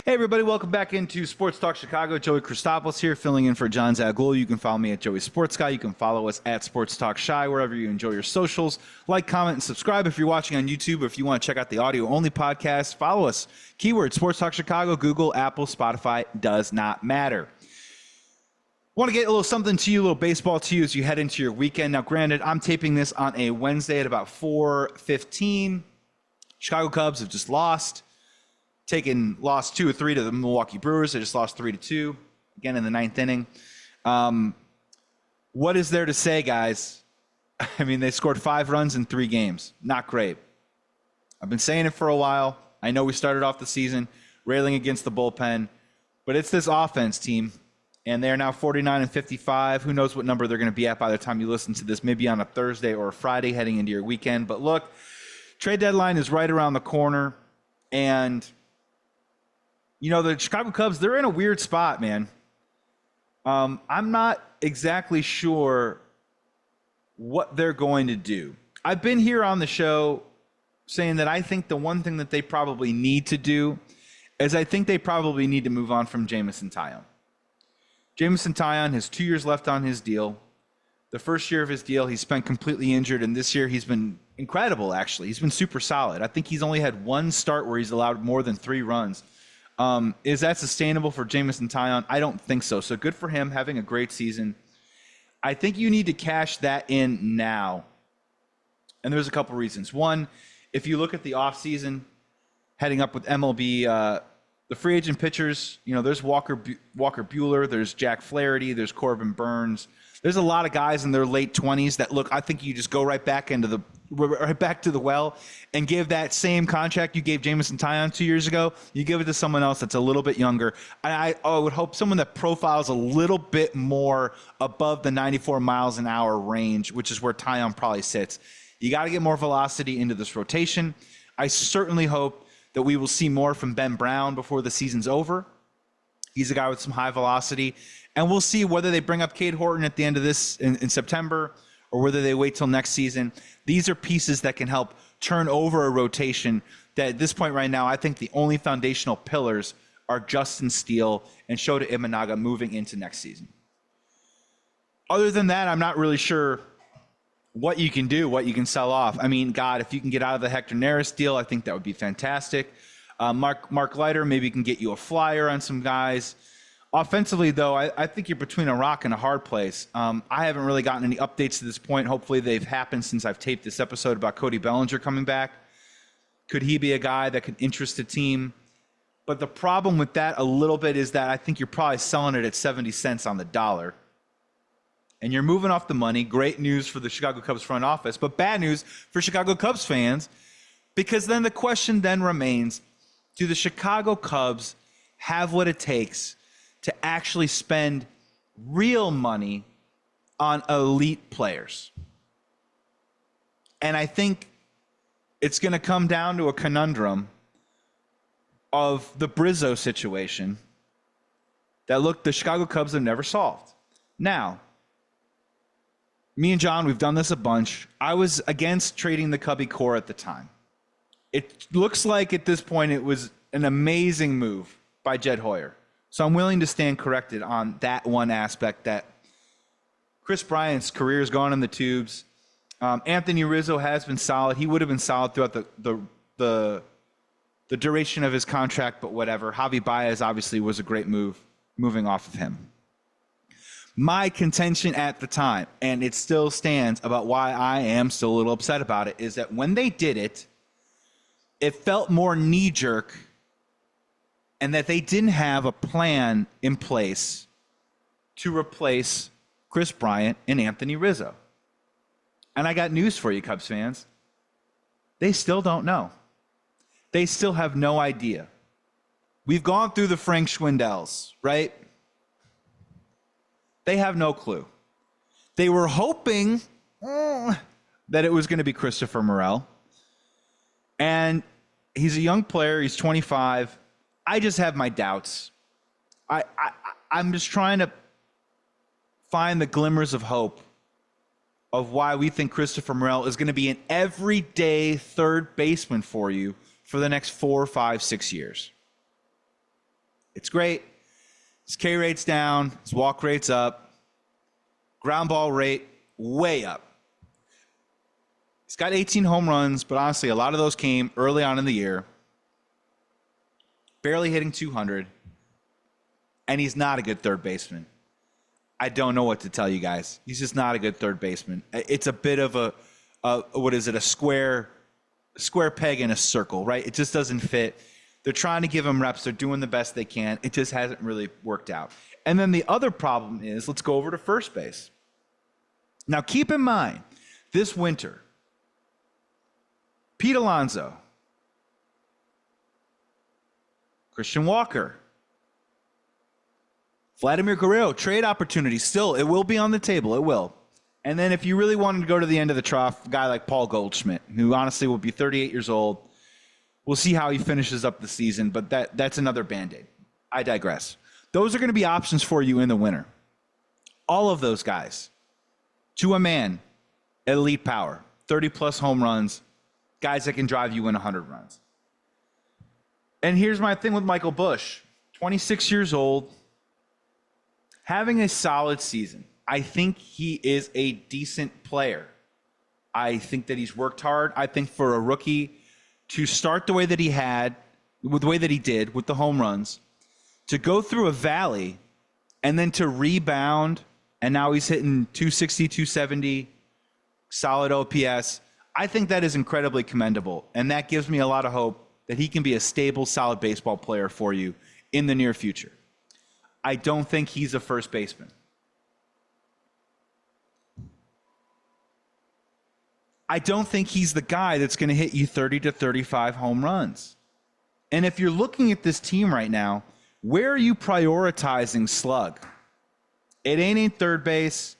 Hey, everybody, welcome back into Sports Talk Chicago. Joey Christopoulos here, filling in for John Zagul. You can follow me at Joey Sports Guy. You can follow us at Sports Talk Shy, wherever you enjoy your socials. Like, comment, and subscribe if you're watching on YouTube, or if you want to check out the audio-only podcast, follow us. Keyword, Sports Talk Chicago, Google, Apple, Spotify, does not matter. Want to get a little something to you, a little baseball to you as you head into your weekend. Now, granted, I'm taping this on a Wednesday at about 4:15. Chicago Cubs have just lost. Lost 2 or 3 to the Milwaukee Brewers. They just lost 3-2 again in the ninth inning. What is there to say, guys? I mean, they scored 5 runs in 3 games. Not great. I've been saying it for a while. I know we started off the season railing against the bullpen, but it's this offense team, and they are now 49-55. Who knows what number they're going to be at by the time you listen to this, maybe on a Thursday or a Friday heading into your weekend. But look, trade deadline is right around the corner, and you know, the Chicago Cubs, they're in a weird spot, man. I'm not exactly sure what they're going to do. I've been here on the show saying that I think the one thing that they probably need to do is I think they probably need to move on from Jameson Taillon. Jameson Taillon has 2 years left on his deal. The first year of his deal, he spent completely injured, and this year he's been incredible, actually. He's been super solid. I think he's only had 1 start where he's allowed more than 3 runs. Is that sustainable for Jameson Taillon? I don't think so. So good for him, having a great season. I think you need to cash that in now. And there's a couple reasons. One, if you look at the offseason, heading up with MLB, the free agent pitchers, you know, there's Walker Buehler, there's Jack Flaherty, there's Corbin Burns. There's a lot of guys in their late 20s that look, I think you just go right back to the well and give that same contract you gave Jameson Taillon 2 years ago. You give it to someone else that's a little bit younger. I would hope someone that profiles a little bit more above the 94 miles an hour range, which is where Taillon probably sits. You got to get more velocity into this rotation. I certainly hope that we will see more from Ben Brown before the season's over. He's a guy with some high velocity. And we'll see whether they bring up Cade Horton at the end of this in September or whether they wait till next season. These are pieces that can help turn over a rotation that at this point right now, I think the only foundational pillars are Justin Steele and Shota Imanaga moving into next season. Other than that, I'm not really sure what you can do, what you can sell off. I mean, God, if you can get out of the Hector Neris deal, I think that would be fantastic. Mark Leiter maybe can get you a flyer on some guys. Offensively, though, I think you're between a rock and a hard place. I haven't really gotten any updates to this point. Hopefully they've happened since I've taped this episode about Cody Bellinger coming back. Could he be a guy that could interest a team? But the problem with that a little bit is that I think you're probably selling it at 70 cents on the dollar. And you're moving off the money. Great news for the Chicago Cubs front office, but bad news for Chicago Cubs fans, because then the question then remains, do the Chicago Cubs have what it takes to actually spend real money on elite players? And I think it's going to come down to a conundrum of the Brizzo situation that, look, the Chicago Cubs have never solved. Now, me and John, we've done this a bunch. I was against trading the Cubby core at the time. It looks like at this point it was an amazing move by Jed Hoyer. So I'm willing to stand corrected on that one aspect, that Chris Bryant's career has gone in the tubes. Anthony Rizzo has been solid. He would have been solid throughout the duration of his contract, but whatever. Javi Baez obviously was a great move, moving off of him. My contention at the time, and it still stands about why I am still a little upset about it, is that when they did it, it felt more knee-jerk, and that they didn't have a plan in place to replace Chris Bryant and Anthony Rizzo. And I got news for you, Cubs fans. They still don't know. They still have no idea. We've gone through the Frank Schwindels, right? They have no clue. They were hoping that it was going to be Christopher Morel. And he's a young player. He's 25. I just have my doubts. I'm just trying to find the glimmers of hope of why we think Christopher Morel is going to be an everyday third baseman for you for the next 4, 5, 6 years. It's great. His K rate's down. His walk rate's up. Ground ball rate way up. He's got 18 home runs, but honestly, a lot of those came early on in the year. Barely hitting 200. And he's not a good third baseman. I don't know what to tell you guys. He's just not a good third baseman. It's a bit of a square peg in a circle, right? It just doesn't fit. They're trying to give him reps. They're doing the best they can. It just hasn't really worked out. And then the other problem is, let's go over to first base. Now, keep in mind, this winter, Pete Alonso, Christian Walker, Vladimir Guerrero, trade opportunity. Still, it will be on the table. It will. And then if you really wanted to go to the end of the trough, a guy like Paul Goldschmidt, who honestly will be 38 years old. We'll see how he finishes up the season, but that's another Band-Aid. I digress. Those are going to be options for you in the winter. All of those guys, to a man, elite power, 30-plus home runs, guys that can drive you in 100 runs. And here's my thing with Michael Busch, 26 years old, having a solid season. I think he is a decent player. I think that he's worked hard. I think for a rookie to start the way that he had, with the way that he did with the home runs, to go through a valley and then to rebound, and now he's hitting 260, 270, solid OPS. I think that is incredibly commendable, and that gives me a lot of hope that he can be a stable, solid baseball player for you in the near future. I don't think he's a first baseman. I don't think he's the guy that's going to hit you 30 to 35 home runs. And if you're looking at this team right now, where are you prioritizing slug? It ain't at third base.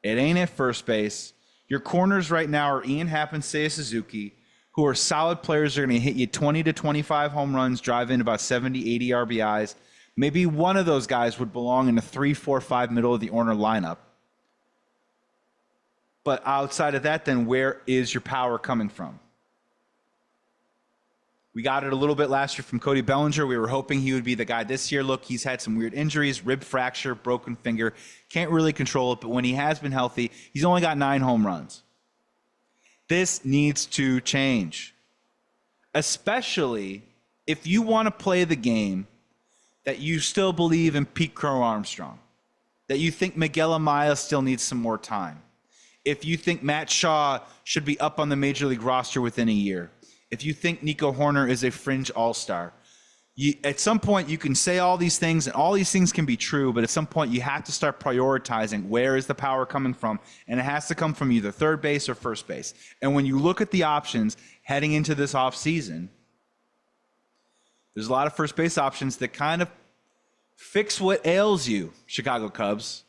It ain't at first base. Your corners right now are Ian Happ and Seiya Suzuki, who are solid players. They're going to hit you 20 to 25 home runs, drive in about 70, 80 RBIs. Maybe one of those guys would belong in a 3, 4, 5 middle of the order lineup. But outside of that, then where is your power coming from? We got it a little bit last year from Cody Bellinger. We were hoping he would be the guy this year. Look, he's had some weird injuries, rib fracture, broken finger. Can't really control it, but when he has been healthy, he's only got 9 home runs. This needs to change, especially if you want to play the game that you still believe in Pete Crow Armstrong, that you think Miguel Amaya still needs some more time. If you think Matt Shaw should be up on the Major League roster within a year, if you think Nico Horner is a fringe all-star, at some point you can say all these things, and all these things can be true, but at some point you have to start prioritizing where is the power coming from, and it has to come from either third base or first base. And when you look at the options heading into this offseason, there's a lot of first base options that kind of fix what ails you, Chicago Cubs.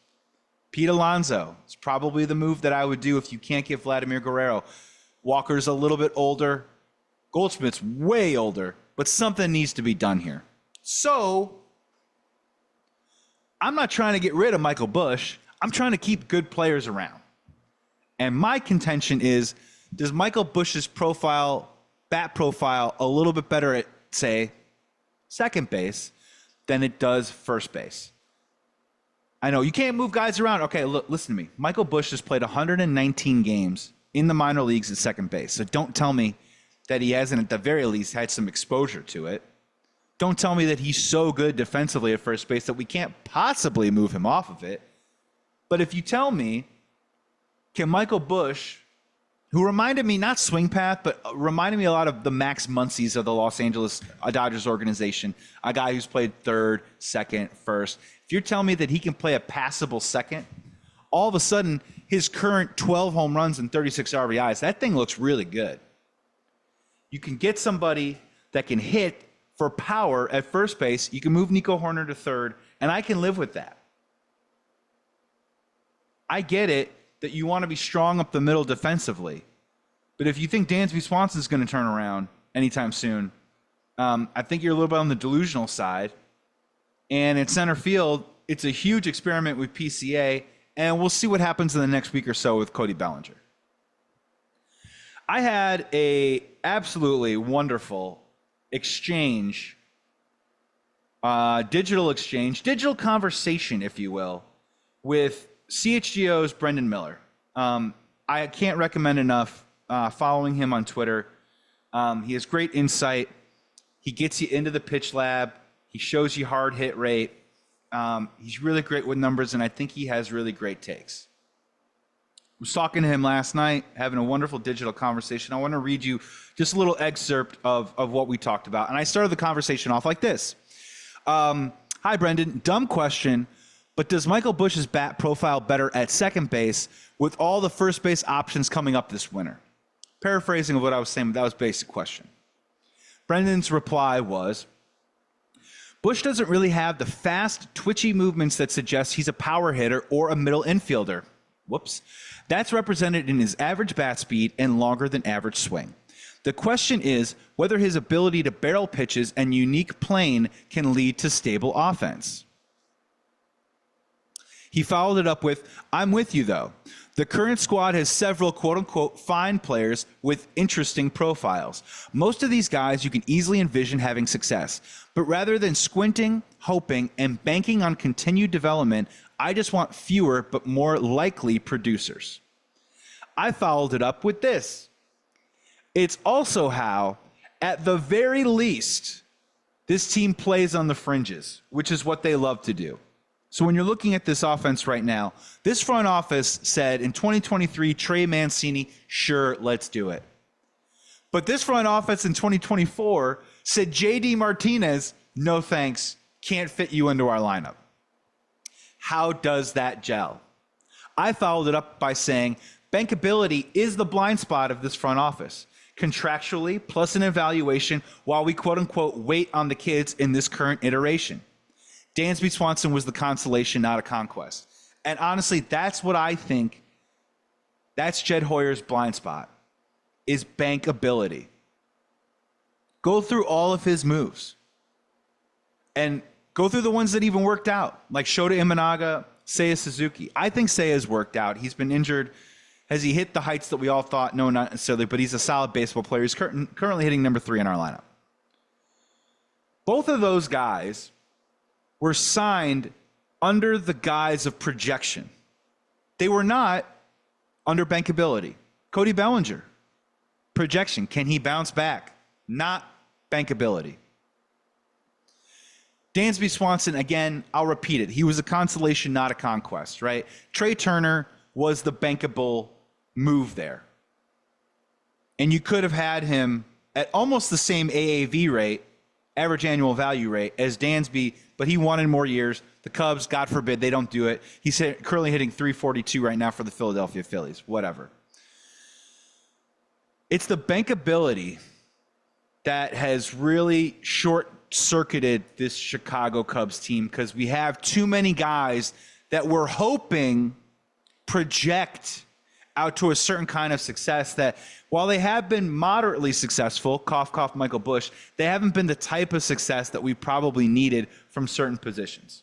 Pete Alonso is probably the move that I would do if you can't get Vladimir Guerrero. Walker's a little bit older. Goldschmidt's way older, but something needs to be done here. So, I'm not trying to get rid of Michael Busch. I'm trying to keep good players around. And my contention is, does Michael Busch's bat profile, a little bit better at, say, second base than it does first base? I know you can't move guys around. Okay, look, listen to me. Michael Busch has played 119 games in the minor leagues at second base. So don't tell me that he hasn't, at the very least, had some exposure to it. Don't tell me that he's so good defensively at first base that we can't possibly move him off of it. But if you tell me, can Michael Busch, who reminded me, not swing path, but reminded me a lot of the Max Muncies of the Los Angeles Dodgers organization, a guy who's played third, second, first. If you're telling me that he can play a passable second, all of a sudden, his current 12 home runs and 36 RBIs, that thing looks really good. You can get somebody that can hit for power at first base. You can move Nico Horner to third, and I can live with that. I get it that you want to be strong up the middle defensively. But if you think Dansby Swanson's going to turn around anytime soon, I think you're a little bit on the delusional side. And in center field, it's a huge experiment with PCA, and we'll see what happens in the next week or so with Cody Bellinger. I had a absolutely wonderful exchange digital exchange, digital conversation, if you will, with CHGO's Brendan Miller. I can't recommend enough following him on Twitter. He has great insight. He gets you into the pitch lab. He shows you hard hit rate. He's really great with numbers, and I think he has really great takes. I was talking to him last night, having a wonderful digital conversation. I want to read you just a little excerpt of what we talked about. And I started the conversation off like this. Hi, Brendan. Dumb question, but does Michael Busch's bat profile better at second base with all the first base options coming up this winter? Paraphrasing of what I was saying, but that was a basic question. Brendan's reply was, Busch doesn't really have the fast, twitchy movements that suggest he's a power hitter or a middle infielder. Whoops. That's represented in his average bat speed and longer than average swing. The question is whether his ability to barrel pitches and unique plane can lead to stable offense. He followed it up with, I'm with you though. The current squad has several quote-unquote fine players with interesting profiles. Most of these guys you can easily envision having success. But rather than squinting, hoping, and banking on continued development, I just want fewer but more likely producers. I followed it up with this. It's also how, at the very least, this team plays on the fringes, which is what they love to do. So when you're looking at this offense right now, this front office said in 2023, Trey Mancini, sure, let's do it. But this front office in 2024 said JD Martinez, no thanks, can't fit you into our lineup. How does that gel? I followed it up by saying bankability is the blind spot of this front office. Contractually, plus an evaluation while we quote unquote wait on the kids in this current iteration. Dansby Swanson was the consolation, not a conquest. And honestly, that's what I think, that's Jed Hoyer's blind spot, is bankability. Go through all of his moves. And go through the ones that even worked out, like Shota Imanaga, Seiya Suzuki. I think Seiya's worked out. He's been injured. Has he hit the heights that we all thought? No, not necessarily, but he's a solid baseball player. He's currently hitting number 3 in our lineup. Both of those guys were signed under the guise of projection. They were not under bankability. Cody Bellinger, projection. Can he bounce back? Not bankability. Dansby Swanson, again, I'll repeat it. He was a consolation, not a conquest, right? Trey Turner was the bankable move there. And you could have had him at almost the same AAV rate, average annual value rate, as Dansby, but he wanted more years. The Cubs, God forbid, they don't do it. He's currently hitting 342 right now for the Philadelphia Phillies, whatever. It's the bankability that has really short-circuited this Chicago Cubs team because we have too many guys that we're hoping project out to a certain kind of success that while they have been moderately successful, cough, cough, Michael Busch, they haven't been the type of success that we probably needed from certain positions.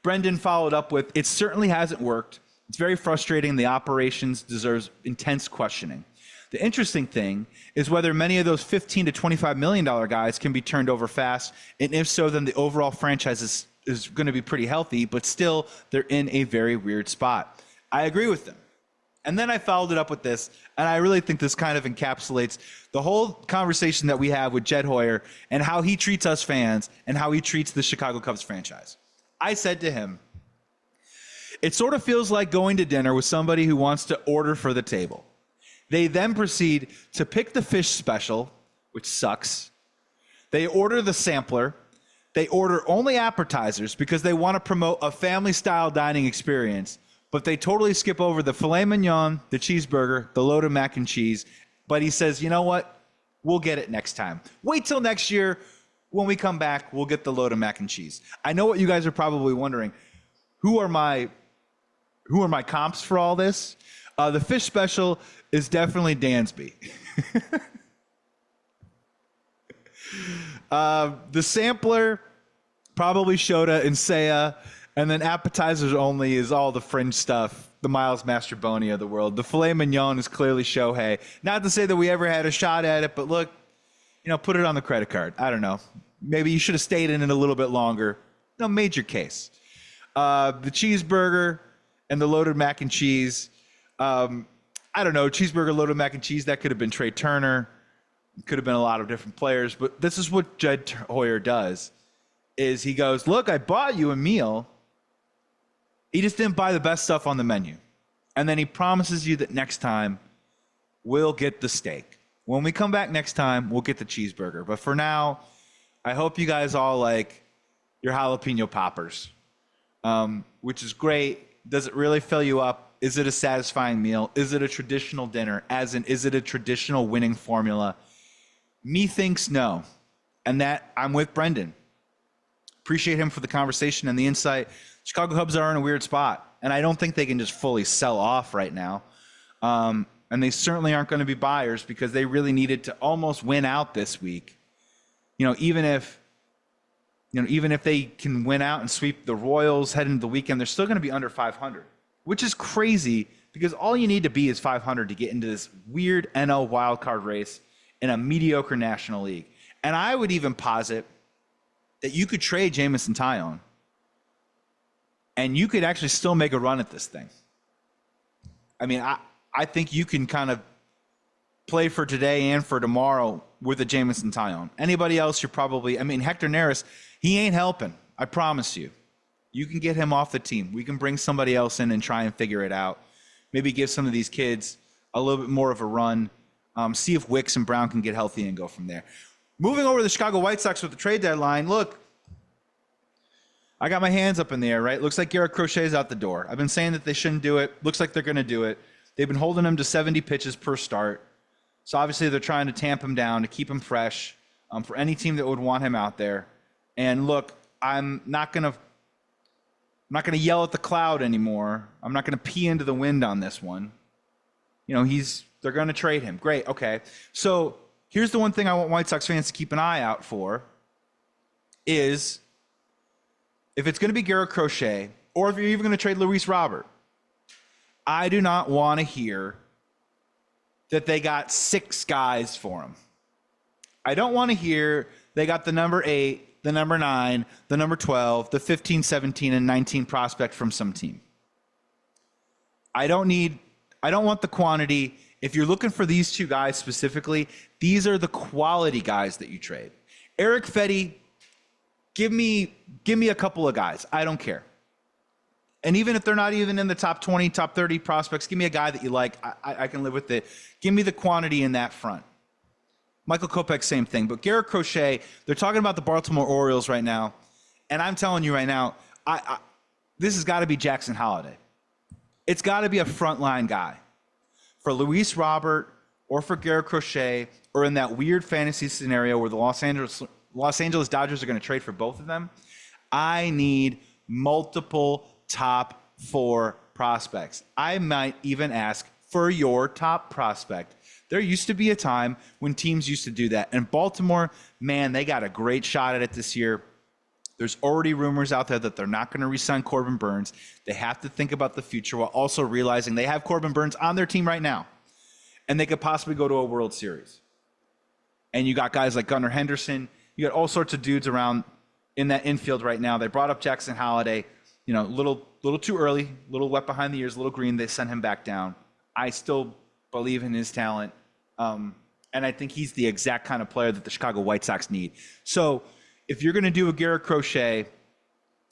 Brendan followed up with, it certainly hasn't worked. It's very frustrating. The operations deserves intense questioning. The interesting thing is whether many of those $15 to $25 million guys can be turned over fast, and if so, then the overall franchise is going to be pretty healthy, but still, they're in a very weird spot. I agree with them. And then I followed it up with this, and I really think this kind of encapsulates the whole conversation that we have with Jed Hoyer and how he treats us fans and how he treats the Chicago Cubs franchise. I said to him, it sort of feels like going to dinner with somebody who wants to order for the table. They then proceed to pick the fish special, which sucks. They order the sampler. They order only appetizers because they want to promote a family-style dining experience, but they totally skip over the filet mignon, the cheeseburger, the loaded mac and cheese. But he says, you know what? We'll get it next time. Wait till next year. When we come back, we'll get the loaded mac and cheese. I know what you guys are probably wondering. Who are my comps for all this? The fish special is definitely Dansby. The sampler, probably Shota and Seiya. And then appetizers only is all the fringe stuff, the Miles Mastroboni of the world. The filet mignon is clearly Shohei. Not to say that we ever had a shot at it, but look, put it on the credit card. I don't know. maybe you should have stayed in it a little bit longer. No, made your case. The cheeseburger and the loaded mac and cheese. I don't know, cheeseburger, loaded mac and cheese, that could have been Trey Turner. It could have been a lot of different players. But this is what Jed Hoyer does, is he goes, look, I bought you a meal. He just didn't buy the best stuff on the menu. And then he promises you that next time we'll get the steak. When we come back next time, we'll get the cheeseburger. But for now, I hope you guys all like your jalapeno poppers, which is great. Does it really fill you up? Is it a satisfying meal? Is it a traditional dinner? As in, is it a traditional winning formula? Me thinks no. And that I'm with Brendan. Appreciate him for the conversation and the insight. Chicago Cubs are in a weird spot, and I don't think they can just fully sell off right now. And they certainly aren't going to be buyers because they really needed to almost win out this week. Even if they can win out and sweep the Royals head into the weekend, they're still going to be under 500, which is crazy because all you need to be is 500 to get into this weird NL wildcard race in a mediocre National League. And I would even posit that you could trade Jameson Taillon and you could actually still make a run at this thing. I mean, I think you can kind of play for today and for tomorrow with a Jameson Taillon. Anybody else, you're probably, Hector Neris, he ain't helping. I promise you. You can get him off the team. We can bring somebody else in and try and figure it out. Maybe give some of these kids a little bit more of a run. See if Wicks and Brown can get healthy and go from there. Moving over to the Chicago White Sox with the trade deadline. Look, I got my hands up in the air, right? Looks like Garret Crochet's out the door. I've been saying that they shouldn't do it. Looks like they're going to do it. They've been holding him to 70 pitches per start. So obviously they're trying to tamp him down to keep him fresh for any team that would want him out there. And look, I'm not going to yell at the cloud anymore. I'm not going to pee into the wind on this one. They're going to trade him. Great. Okay. So here's the one thing I want White Sox fans to keep an eye out for is if it's going to be Garret Crochet or if you're even going to trade Luis Robert, I do not want to hear that they got 6 guys for him. I don't want to hear they got the number 8, the number 9, the number 12, the 15, 17, and 19 prospect from some team. I don't want the quantity. If you're looking for these 2 guys specifically, these are the quality guys that you trade. Eric Fetty, give me a couple of guys. I don't care. And even if they're not even in the top 20, top 30 prospects, give me a guy that you like. I can live with it. Give me the quantity in that front. Michael Kopech, same thing. But Garret Crochet, they're talking about the Baltimore Orioles right now. And I'm telling you right now, this has got to be Jackson Holliday. It's got to be a frontline guy. For Luis Robert or for Garret Crochet or in that weird fantasy scenario where the Los Angeles Dodgers are going to trade for both of them, I need multiple top 4 prospects. I might even ask for your top prospect. There used to be a time when teams used to do that. And Baltimore, man, they got a great shot at it this year. There's already rumors out there that they're not going to re-sign Corbin Burns. They have to think about the future while also realizing they have Corbin Burns on their team right now. And they could possibly go to a World Series. And you got guys like Gunnar Henderson. You got all sorts of dudes around in that infield right now. They brought up Jackson Holliday. Little too early, little wet behind the ears, little green. They sent him back down. I still believe in his talent. And I think he's the exact kind of player that the Chicago White Sox need. So if you're going to do a Garret Crochet,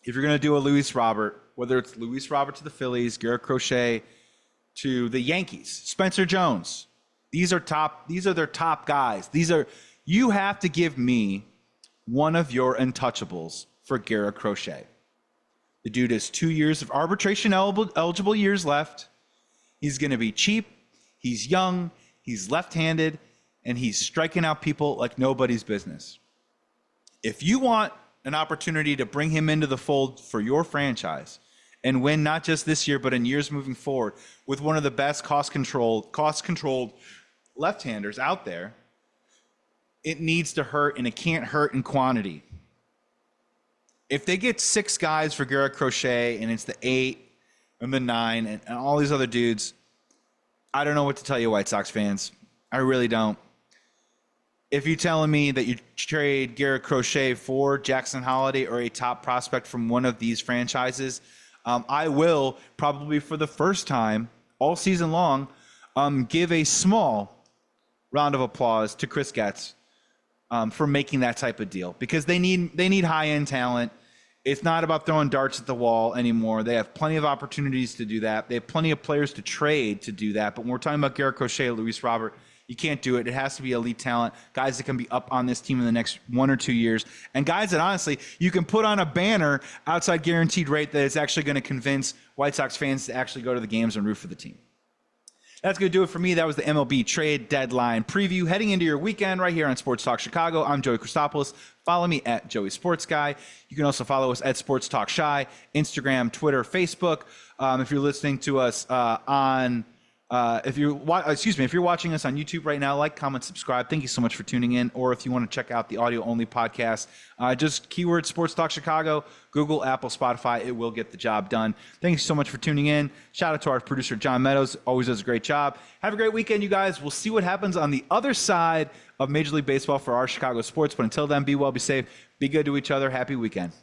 if you're going to do a Luis Robert, whether it's Luis Robert to the Phillies, Garret Crochet to the Yankees, Spencer Jones, these are their top guys. You have to give me one of your untouchables for Garret Crochet. The dude has 2 years of arbitration eligible years left. He's going to be cheap. He's young. He's left-handed. And he's striking out people like nobody's business. If you want an opportunity to bring him into the fold for your franchise and win not just this year but in years moving forward with one of the best cost-controlled left-handers out there, it needs to hurt, and it can't hurt in quantity. If they get 6 guys for Garret Crochet and it's the 8 and the 9 and all these other dudes, I don't know what to tell you, White Sox fans. I really don't. if you're telling me that you trade Garret Crochet for Jackson Holiday or a top prospect from one of these franchises, I will probably for the first time all season long give a small round of applause to Chris Getz for making that type of deal, because they need high-end talent. It's not about throwing darts at the wall anymore. They have plenty of opportunities to do that. They have plenty of players to trade to do that. But when we're talking about Garret Crochet, Luis Robert, you can't do it. It has to be elite talent, guys that can be up on this team in the next 1 or 2 years, and guys that honestly you can put on a banner outside Guaranteed Rate that is actually going to convince White Sox fans to actually go to the games and root for the team. That's going to do it for me. That was the MLB Trade Deadline preview. Heading into your weekend right here on Sports Talk Chicago, I'm Joey Christopoulos. Follow me at Joey Sports Guy. You can also follow us at Sports Talk Shy, Instagram, Twitter, Facebook. If you're listening to us if you're watching us on YouTube right now, like, comment, subscribe. Thank you so much for tuning in. Or if you want to check out the audio-only podcast, just keyword Sports Talk Chicago, Google, Apple, Spotify. It will get the job done. Thank you so much for tuning in. Shout out to our producer, John Meadows. Always does a great job. Have a great weekend, you guys. We'll see what happens on the other side of Major League Baseball for our Chicago sports. But until then, be well, be safe, be good to each other. Happy weekend.